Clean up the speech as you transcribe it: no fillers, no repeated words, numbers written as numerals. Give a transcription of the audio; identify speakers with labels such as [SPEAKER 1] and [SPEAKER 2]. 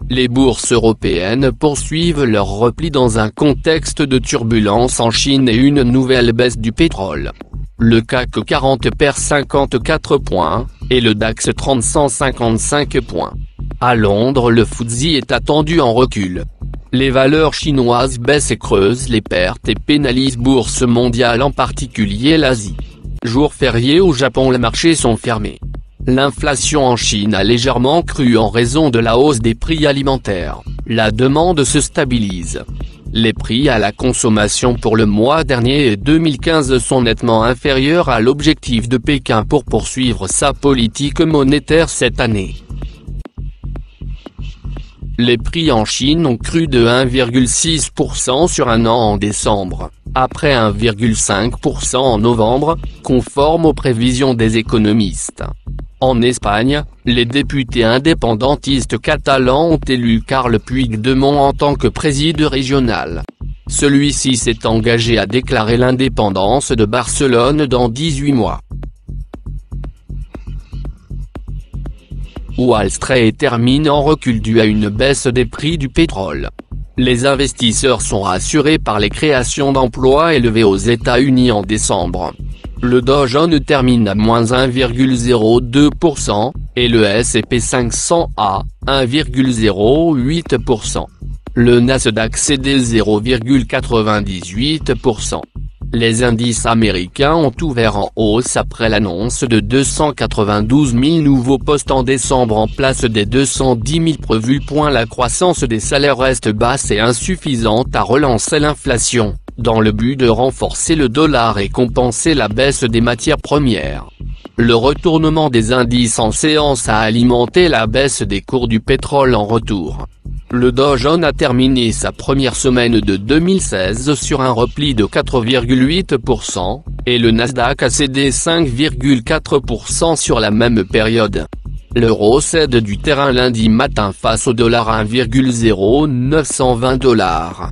[SPEAKER 1] Les bourses européennes poursuivent leur repli dans un contexte de turbulence en Chine et une nouvelle baisse du pétrole. Le CAC 40 perd 54 points, et le DAX 30 155 points. À Londres, le FTSE est attendu en recul. Les valeurs chinoises baissent et creusent les pertes et pénalisent bourse mondiale, en particulier l'Asie. Jour férié au Japon, les marchés sont fermés. L'inflation en Chine a légèrement cru en raison de la hausse des prix alimentaires. La demande se stabilise. Les prix à la consommation pour le mois dernier et 2015 sont nettement inférieurs à l'objectif de Pékin pour poursuivre sa politique monétaire cette année. Les prix en Chine ont cru de 1,6% sur un an en décembre, après 1,5% en novembre, conforme aux prévisions des économistes. En Espagne, les députés indépendantistes catalans ont élu Carles Puigdemont en tant que président régional. Celui-ci s'est engagé à déclarer l'indépendance de Barcelone dans 18 mois. Wall Street termine en recul dû à une baisse des prix du pétrole. Les investisseurs sont rassurés par les créations d'emplois élevées aux États-Unis en décembre. Le Dow Jones termine à moins 1,02%, et le S&P 500 à 1,08%. Le Nasdaq cédait 0,98%. Les indices américains ont ouvert en hausse après l'annonce de 292 000 nouveaux postes en décembre en place des 210 000 prévus. La croissance des salaires reste basse et insuffisante à relancer l'inflation, dans le but de renforcer le dollar et compenser la baisse des matières premières. Le retournement des indices en séance a alimenté la baisse des cours du pétrole en retour. Le Dow Jones a terminé sa première semaine de 2016 sur un repli de 4,8%, et le Nasdaq a cédé 5,4% sur la même période. L'euro cède du terrain lundi matin face au dollar à 1,0920 $.